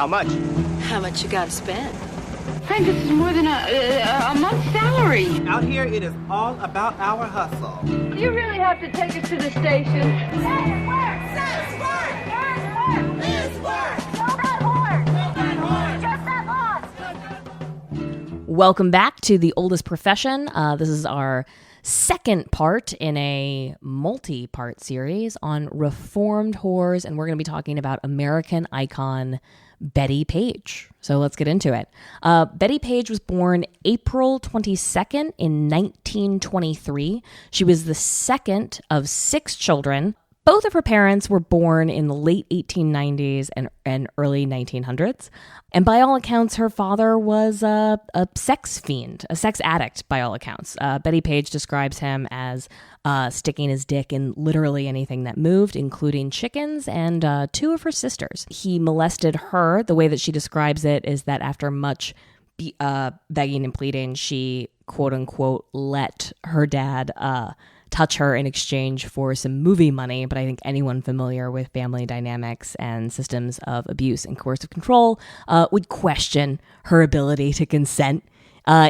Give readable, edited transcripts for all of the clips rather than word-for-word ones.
How much? How much you gotta spend? Frank, this is more than a month's salary. Out here, it is all about our hustle. You really have to take us to the station. Say work! Says work! Is work! Know that horse! Know that horse! Just that boss! Welcome back to The Oldest Profession. This is our second part in a multi-part series on reformed whores, and we're going to be talking about American icon Bettie Page. So let's get into it. Bettie Page was born April 22nd in 1923. She was the second of 6 children. Both of her parents were born in the late 1890s and early 1900s. And by all accounts, her father was a sex fiend, a sex addict by all accounts. Bettie Page describes him as sticking his dick in literally anything that moved, including chickens and 2 of her sisters. He molested her. The way that she describes it is that after much begging and pleading, she, quote unquote, let her dad touch her in exchange for some movie money. But I think anyone familiar with family dynamics and systems of abuse and coercive control would question her ability to consent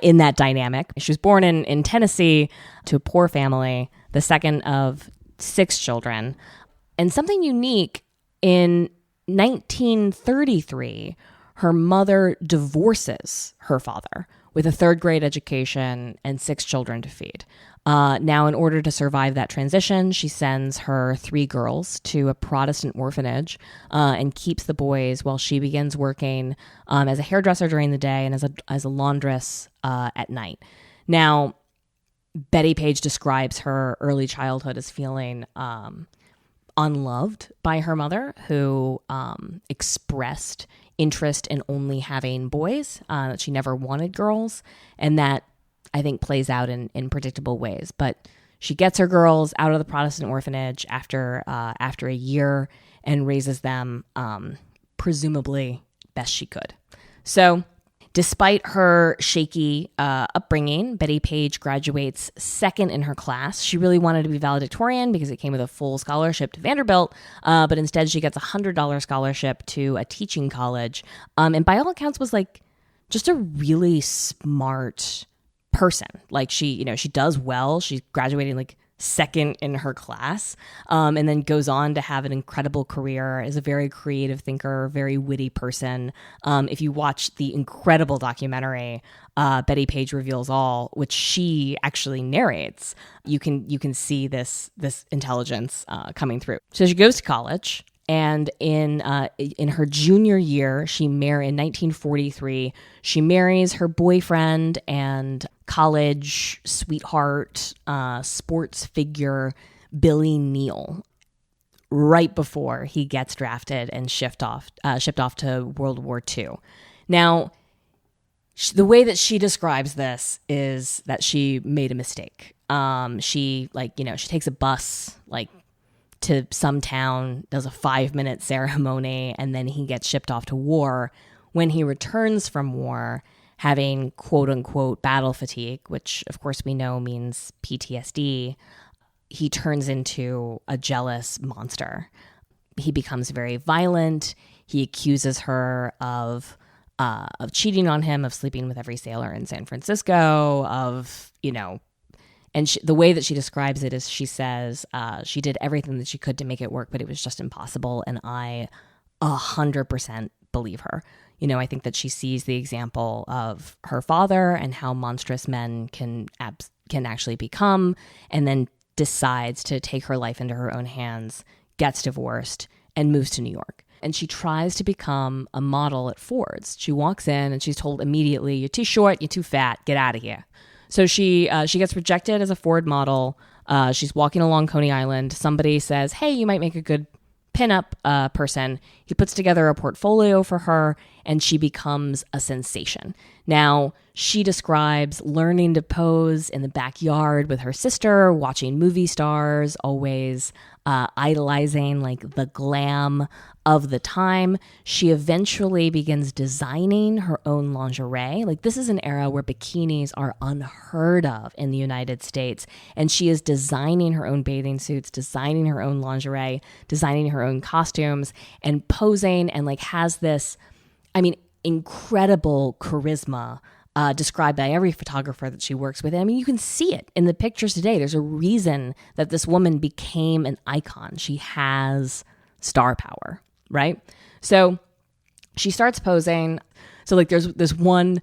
in that dynamic. She was born in Tennessee to a poor family, the second of 6 children. And something unique, in 1933, her mother divorces her father with a 3rd grade education and 6 children to feed. Now, in order to survive that transition, she sends her 3 girls to a Protestant orphanage and keeps the boys while she begins working as a hairdresser during the day and as a laundress at night. Now, Bettie Page describes her early childhood as feeling unloved by her mother, who expressed interest in only having boys, that she never wanted girls, and that I think plays out in predictable ways. But she gets her girls out of the Protestant orphanage after a year and raises them presumably best she could. So despite her shaky upbringing, Bettie Page graduates 2nd in her class. She really wanted to be valedictorian because it came with a full scholarship to Vanderbilt, but instead she gets a $100 scholarship to a teaching college, and by all accounts was like just a really smart person. Like she does well. She's graduating like 2nd in her class, and then goes on to have an incredible career, is a very creative thinker, very witty person. If you watch the incredible documentary, Bettie Page Reveals All, which she actually narrates, you can see this intelligence coming through. So she goes to college. And in her junior year, in 1943, she marries her boyfriend and college sweetheart, sports figure, Billy Neal, right before he gets drafted and shipped off to World War II. Now, the way that she describes this is that she made a mistake. She takes a bus, to some town, does a 5-minute ceremony, and then he gets shipped off to war. When he returns from war, having quote-unquote battle fatigue, which of course we know means PTSD, he turns into a jealous monster. He becomes very violent. He accuses her of cheating on him, of sleeping with every sailor in San Francisco, and the way that she describes it is she says she did everything that she could to make it work, but it was just impossible. And I 100% believe her. I think that she sees the example of her father and how monstrous men can actually become, and then decides to take her life into her own hands, gets divorced, and moves to New York. And she tries to become a model at Ford's. She walks in and she's told immediately, "You're too short, you're too fat, get out of here." So she gets rejected as a Ford model. She's walking along Coney Island. Somebody says, "Hey, you might make a good pinup person." He puts together a portfolio for her, and she becomes a sensation. Now, she describes learning to pose in the backyard with her sister, watching movie stars, always idolizing the glam of the time. She eventually begins designing her own lingerie. This is an era where bikinis are unheard of in the United States. And she is designing her own bathing suits, designing her own lingerie, designing her own costumes, and posing, and has this I mean, incredible charisma, described by every photographer that she works with. And I mean, you can see it in the pictures today. There's a reason that this woman became an icon. She has star power, right? So she starts posing. So like there's this one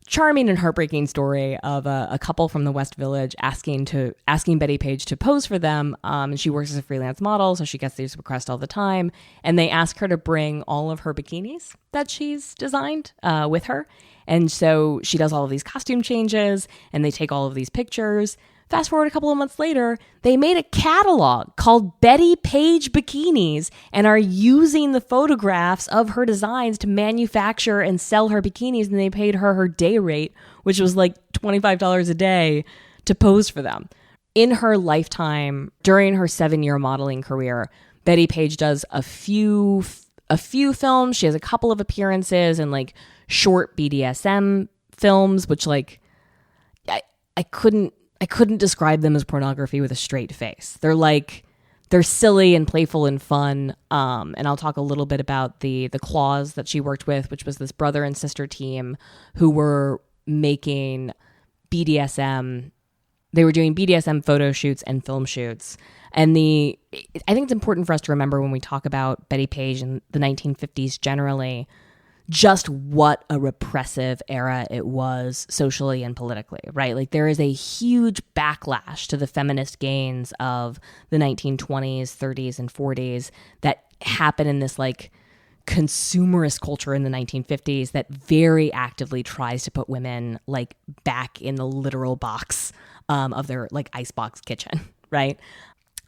charming and heartbreaking story of a couple from the West Village asking Bettie Page to pose for them. And she works as a freelance model, so she gets these requests all the time. And they ask her to bring all of her bikinis that she's designed with her. And so she does all of these costume changes, and they take all of these pictures. Fast forward a couple of months later, they made a catalog called Bettie Page Bikinis and are using the photographs of her designs to manufacture and sell her bikinis. And they paid her day rate, which was like $25 a day, to pose for them. In her lifetime, during her 7-year modeling career, Bettie Page does a few films. She has a couple of appearances in like short BDSM films, which like I couldn't describe them as pornography with a straight face. They're silly and playful and fun. And I'll talk a little bit about the Claws that she worked with, which was this brother and sister team who were making BDSM. They were doing BDSM photo shoots and film shoots. And I think it's important for us to remember when we talk about Bettie Page in the 1950s generally, just what a repressive era it was socially and politically, right? Like there is a huge backlash to the feminist gains of the 1920s, 30s, and 40s that happened in this like consumerist culture in the 1950s that very actively tries to put women like back in the literal box of their like icebox kitchen, right?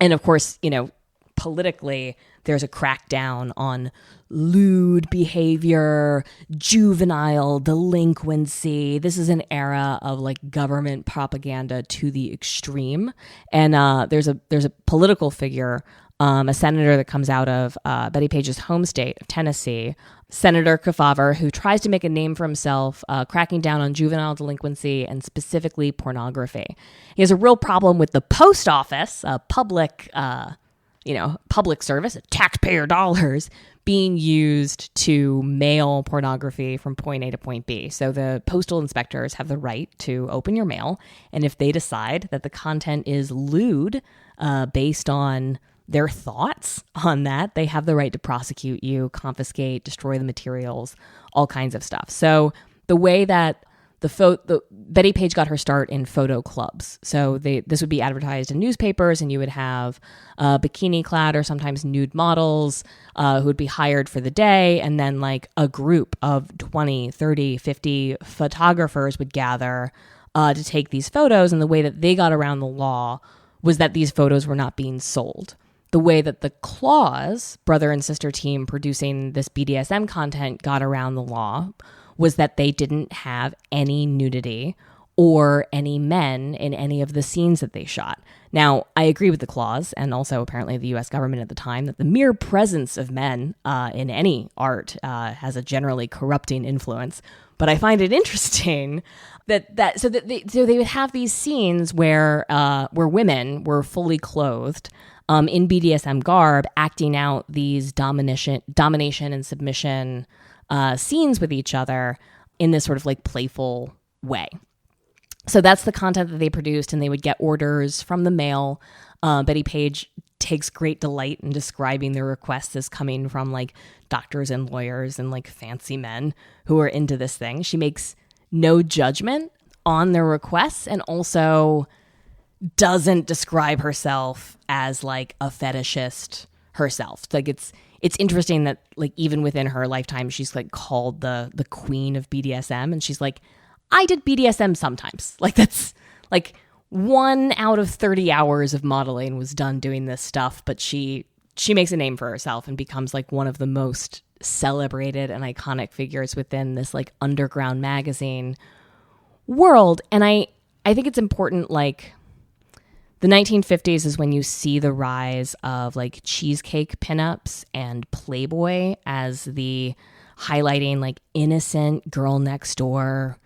And of course, you know, politically, there's a crackdown on lewd behavior, juvenile delinquency. This is an era of like government propaganda to the extreme. And there's a political figure, a senator that comes out of Bettie Page's home state of Tennessee, Senator Kefauver, who tries to make a name for himself, cracking down on juvenile delinquency and specifically pornography. He has a real problem with the post office, public service, taxpayer dollars being used to mail pornography from point A to point B. So the postal inspectors have the right to open your mail. And if they decide that the content is lewd based on their thoughts on that, they have the right to prosecute you, confiscate, destroy the materials, all kinds of stuff. So the way that Bettie Page got her start in photo clubs. So this would be advertised in newspapers, and you would have bikini-clad or sometimes nude models who would be hired for the day, and then like a group of 20, 30, 50 photographers would gather to take these photos, and the way that they got around the law was that these photos were not being sold. The way that the Claws, brother and sister team producing this BDSM content, got around the law was that they didn't have any nudity or any men in any of the scenes that they shot. Now, I agree with the Claws, and also apparently the U.S. government at the time, that the mere presence of men in any art has a generally corrupting influence. But I find it interesting that they would have these scenes where women were fully clothed in BDSM garb, acting out these domination and submission scenes with each other in this sort of like playful way. So that's the content that they produced, and they would get orders from the mail. Bettie Page takes great delight in describing their requests as coming from like doctors and lawyers and like fancy men who are into this thing. She makes no judgment on their requests, and also doesn't describe herself as like a fetishist herself. Like it's interesting that like even within her lifetime, she's like called the queen of BDSM, and she's like, I did BDSM sometimes. Like that's like 1 out of 30 hours of modeling was done doing this stuff, but she makes a name for herself and becomes like one of the most celebrated and iconic figures within this like underground magazine world. And I think it's important, like the 1950s is when you see the rise of like cheesecake pinups and Playboy as the highlighting like innocent girl next door,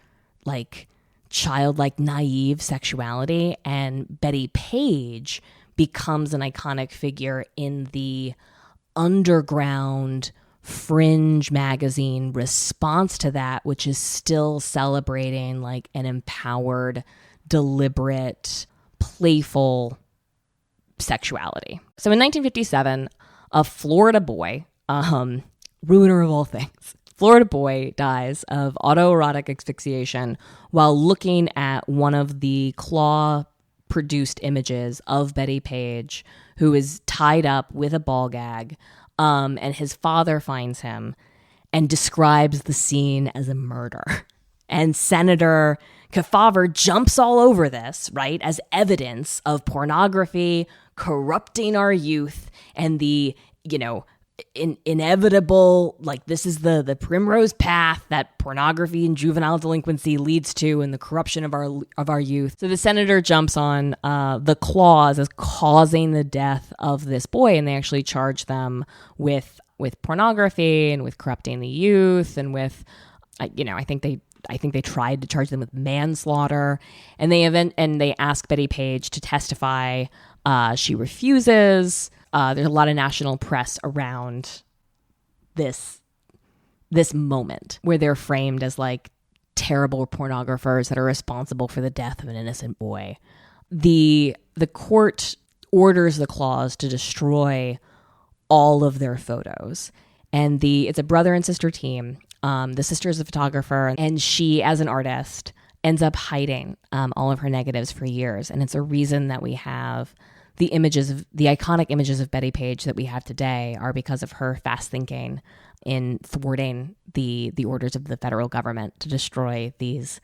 like childlike naive sexuality. And Bettie Page becomes an iconic figure in the underground fringe magazine response to that, which is still celebrating like an empowered, deliberate, playful sexuality. So in 1957, a Florida boy, ruiner of all things, Florida boy dies of autoerotic asphyxiation while looking at one of the claw-produced images of Bettie Page, who is tied up with a ball gag, and his father finds him and describes the scene as a murder. And Senator Kefauver jumps all over this, right, as evidence of pornography corrupting our youth and the, inevitable, like this is the primrose path that pornography and juvenile delinquency leads to, and the corruption of our youth. So the senator jumps on the clause as causing the death of this boy, and they actually charge them with pornography and with corrupting the youth, and with I think they tried to charge them with manslaughter, and they ask Bettie Page to testify. She refuses. There's a lot of national press around this moment where they're framed as like terrible pornographers that are responsible for the death of an innocent boy. The court orders the clause to destroy all of their photos, and it's a brother and sister team. The sister is a photographer, and she, as an artist, ends up hiding all of her negatives for years, and it's a reason that we have the iconic images of Bettie Page that we have today are because of her fast thinking in thwarting the orders of the federal government to destroy these,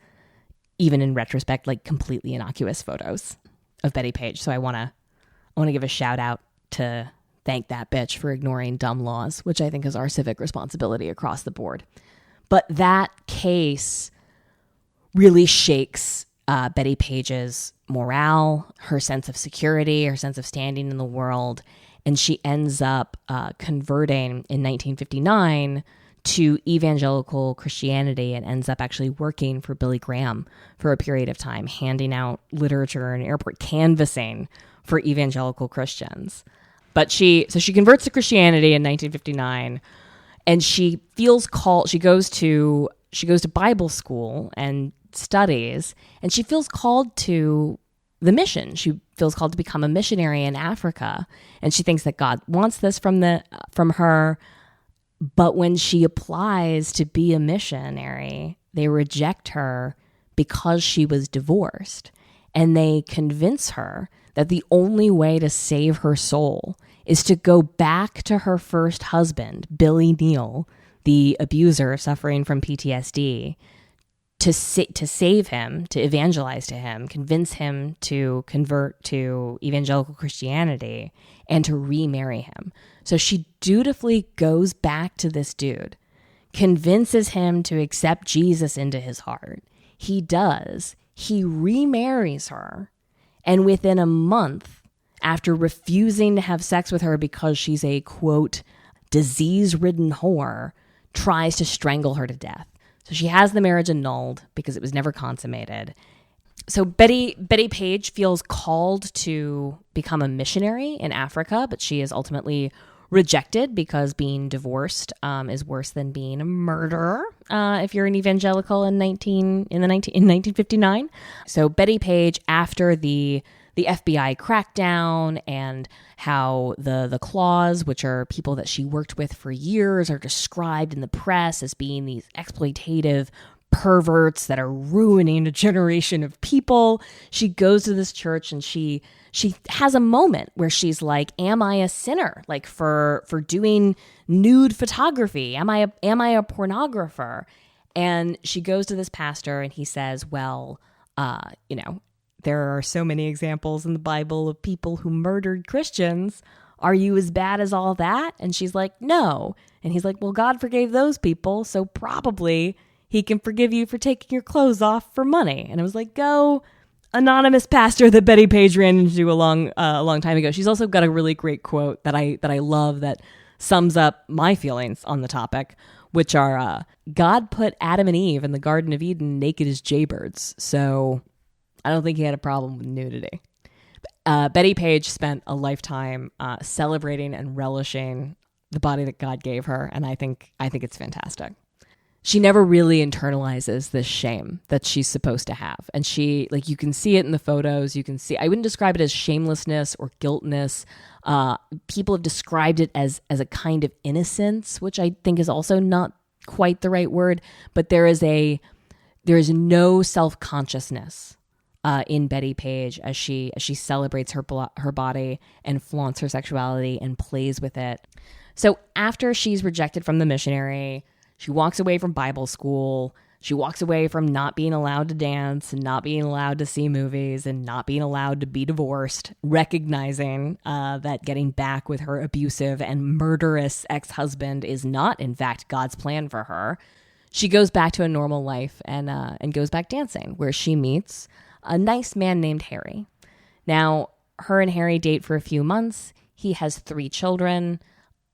even in retrospect, like completely innocuous photos of Bettie Page. So I want to give a shout out to thank that bitch for ignoring dumb laws, which I think is our civic responsibility across the board. But that case really shakes Bettie Page's morale, her sense of security, her sense of standing in the world, and she ends up converting in 1959 to evangelical Christianity and ends up actually working for Billy Graham for a period of time, handing out literature in airport, canvassing for evangelical Christians. But she converts to Christianity in 1959, and she feels called. She goes to Bible school and studies, and she feels called to the mission. She feels called to become a missionary in Africa, and she thinks that God wants this from her. But when she applies to be a missionary, they reject her because she was divorced, and they convince her that the only way to save her soul is to go back to her first husband, Billy Neal, the abuser suffering from PTSD, to save him, to evangelize to him, convince him to convert to evangelical Christianity, and to remarry him. So she dutifully goes back to this dude, convinces him to accept Jesus into his heart. He does. He remarries her. And within a month, after refusing to have sex with her because she's a, quote, disease-ridden whore, tries to strangle her to death. So she has the marriage annulled because it was never consummated. So Bettie Page feels called to become a missionary in Africa, but she is ultimately rejected because being divorced is worse than being a murderer if you're an evangelical in 1959. So Bettie Page, after the FBI crackdown and how the claws, which are people that she worked with for years, are described in the press as being these exploitative perverts that are ruining a generation of people. She goes to this church and she has a moment where she's like, am I a sinner? Like for doing nude photography? Am I a pornographer? And she goes to this pastor and he says, well, there are so many examples in the Bible of people who murdered Christians. Are you as bad as all that? And she's like, no. And he's like, well, God forgave those people, so probably he can forgive you for taking your clothes off for money. And I was like, go, anonymous pastor that Bettie Page ran into a long time ago. She's also got a really great quote that I love that sums up my feelings on the topic, which are, God put Adam and Eve in the Garden of Eden naked as jaybirds. So I don't think he had a problem with nudity. Bettie Page spent a lifetime celebrating and relishing the body that God gave her, and I think it's fantastic. She never really internalizes this shame that she's supposed to have. And she, like, you can see it in the photos. You can see, I wouldn't describe it as shamelessness or guiltness. People have described it as a kind of innocence, which I think is also not quite the right word. But there is no self-consciousness in Bettie Page as she celebrates her body and flaunts her sexuality and plays with it. So after she's rejected from the missionary, she walks away from Bible school. She walks away from not being allowed to dance and not being allowed to see movies and not being allowed to be divorced, recognizing that getting back with her abusive and murderous ex-husband is not, in fact, God's plan for her. She goes back to a normal life and goes back dancing, where she meets a nice man named Harry. Now, her and Harry date for a few months. He has 3 children.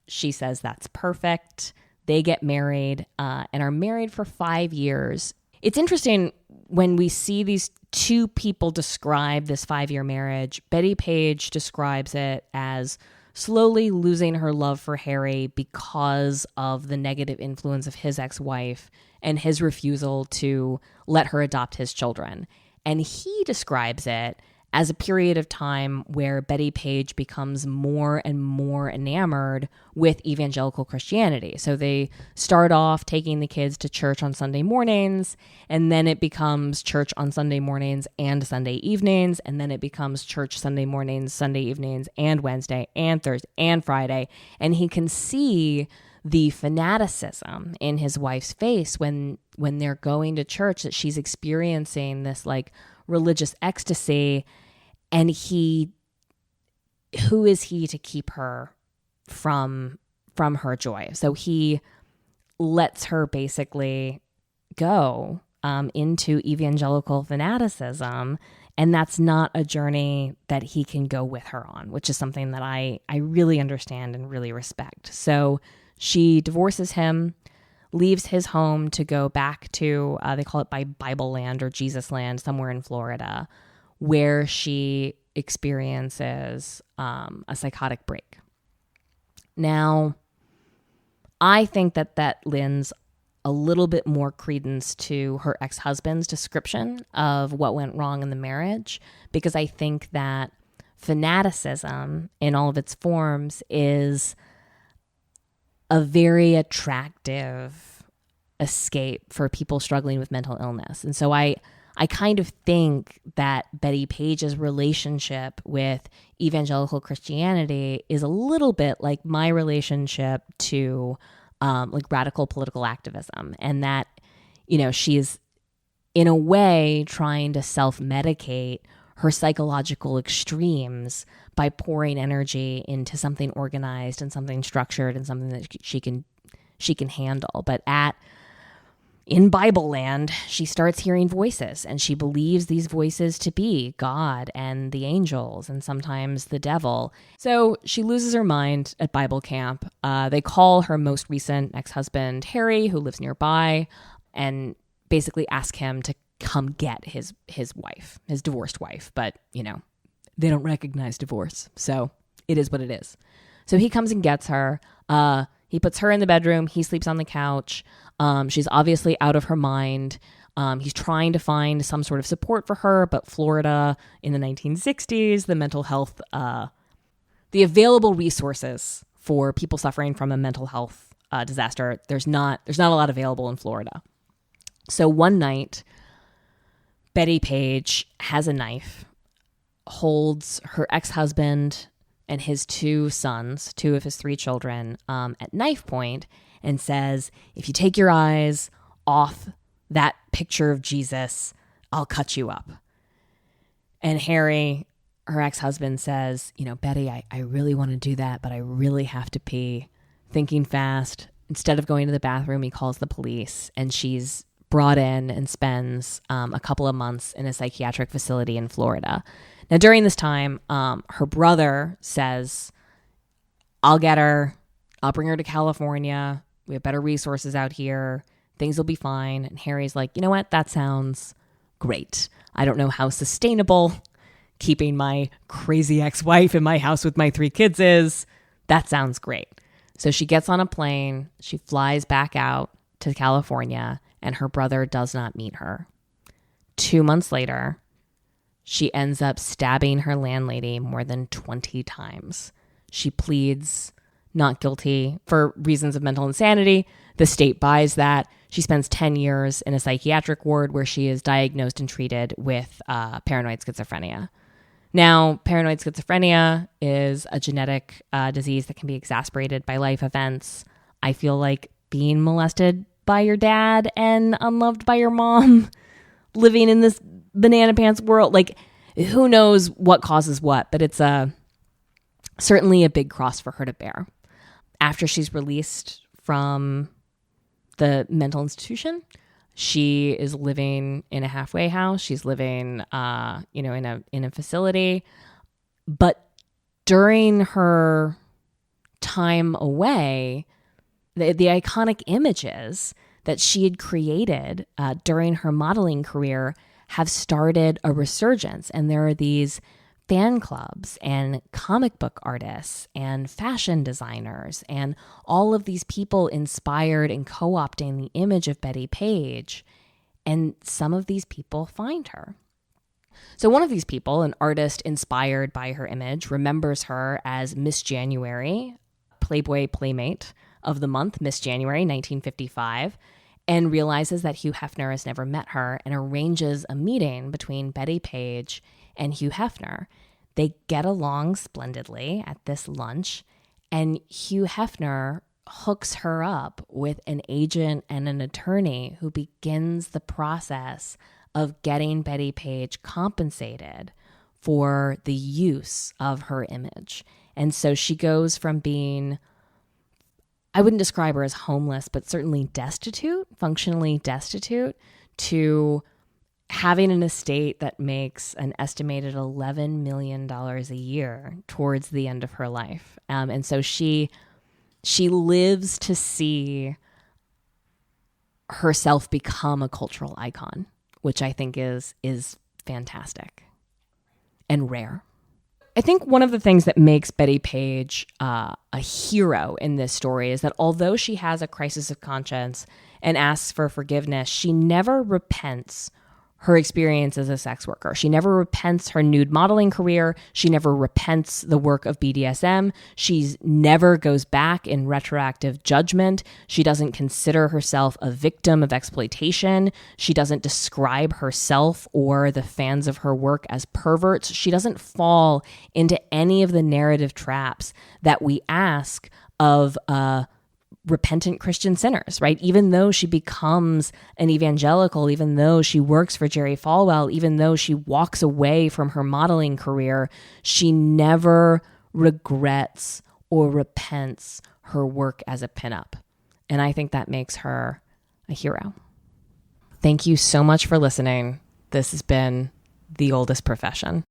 She says that's perfect. They get married and are married for 5 years. It's interesting when we see these two people describe this 5-year marriage. Bettie Page describes it as slowly losing her love for Harry because of the negative influence of his ex-wife and his refusal to let her adopt his children. And he describes it as a period of time where Bettie Page becomes more and more enamored with evangelical Christianity. So they start off taking the kids to church on Sunday mornings, and then it becomes church on Sunday mornings and Sunday evenings, and then it becomes church Sunday mornings, Sunday evenings, and Wednesday, and Thursday, and Friday. And he can see the fanaticism in his wife's face when they're going to church, that she's experiencing this like religious ecstasy. And who is he to keep her from her joy? So he lets her basically go into evangelical fanaticism, and that's not a journey that he can go with her on, which is something that I really understand and really respect. So she divorces him, leaves his home to go back to, they call it Bible land or Jesus land, somewhere in Florida, where she experiences a psychotic break. Now, I think that lends a little bit more credence to her ex-husband's description of what went wrong in the marriage, because I think that fanaticism in all of its forms is a very attractive escape for people struggling with mental illness. And so I kind of think that Bettie Page's relationship with evangelical Christianity is a little bit like my relationship to like radical political activism, and that, you know, she's in a way trying to self-medicate her psychological extremes by pouring energy into something organized and something structured and something that she can handle. But in Bible land, she starts hearing voices, and she believes these voices to be God and the angels and sometimes the devil. So she loses her mind at Bible camp. They call her most recent ex-husband, Harry, who lives nearby, and basically ask him to come get his wife, his divorced wife. But, you know, they don't recognize divorce, so it is what it is. So he comes and gets her. He puts her in the bedroom. He sleeps on the couch. She's obviously out of her mind. He's trying to find some sort of support for her, but Florida in the 1960s, the mental health, the available resources for people suffering from a mental health disaster, there's not a lot available in Florida. So one night, Bettie Page has a knife, holds her ex-husband and his 2 sons, 2 of his 3 children, at knife point, and says, if you take your eyes off that picture of Jesus, I'll cut you up. And Harry, her ex-husband, says, you know, Betty, I really want to do that, but I really have to pee. Thinking fast, instead of going to the bathroom, he calls the police, and she's brought in and spends a couple of months in a psychiatric facility in Florida. Now, during this time, her brother says, I'll get her. I'll bring her to California. We have better resources out here. Things will be fine. And Harry's like, you know what? That sounds great. I don't know how sustainable keeping my crazy ex-wife in my house with my 3 kids is. That sounds great. So she gets on a plane, she flies back out to California, and her brother does not meet her. 2 months later, she ends up stabbing her landlady more than 20 times. She pleads not guilty for reasons of mental insanity. The state buys that. She spends 10 years in a psychiatric ward where she is diagnosed and treated with paranoid schizophrenia. Now, paranoid schizophrenia is a genetic disease that can be exacerbated by life events. I feel like being molested by your dad and unloved by your mom, living in this banana pants world, like who knows what causes what, but it's certainly a big cross for her to bear. After she's released from the mental institution, she is living in a halfway house. She's living, in a facility. But during her time away, the iconic images that she had created during her modeling career have started a resurgence. And there are these fan clubs and comic book artists and fashion designers and all of these people inspired and co-opting the image of Bettie Page. And some of these people find her. So one of these people, an artist inspired by her image, remembers her as Miss January, Playboy Playmate of the month, Miss January, 1955, and realizes that Hugh Hefner has never met her and arranges a meeting between Bettie Page and Hugh Hefner. They get along splendidly at this lunch, and Hugh Hefner hooks her up with an agent and an attorney who begins the process of getting Bettie Page compensated for the use of her image. And so she goes from being, I wouldn't describe her as homeless, but certainly destitute, functionally destitute, to having an estate that makes an estimated $11 million a year towards the end of her life. And so she lives to see herself become a cultural icon, which I think is fantastic and rare. I think one of the things that makes Bettie Page a hero in this story is that although she has a crisis of conscience and asks for forgiveness, she never repents her experience as a sex worker. She never repents her nude modeling career. She never repents the work of BDSM. She never goes back in retroactive judgment. She doesn't consider herself a victim of exploitation. She doesn't describe herself or the fans of her work as perverts. She doesn't fall into any of the narrative traps that we ask of repentant Christian sinners, right? Even though she becomes an evangelical, even though she works for Jerry Falwell, even though she walks away from her modeling career, she never regrets or repents her work as a pinup. And I think that makes her a hero. Thank you so much for listening. This has been The Oldest Profession.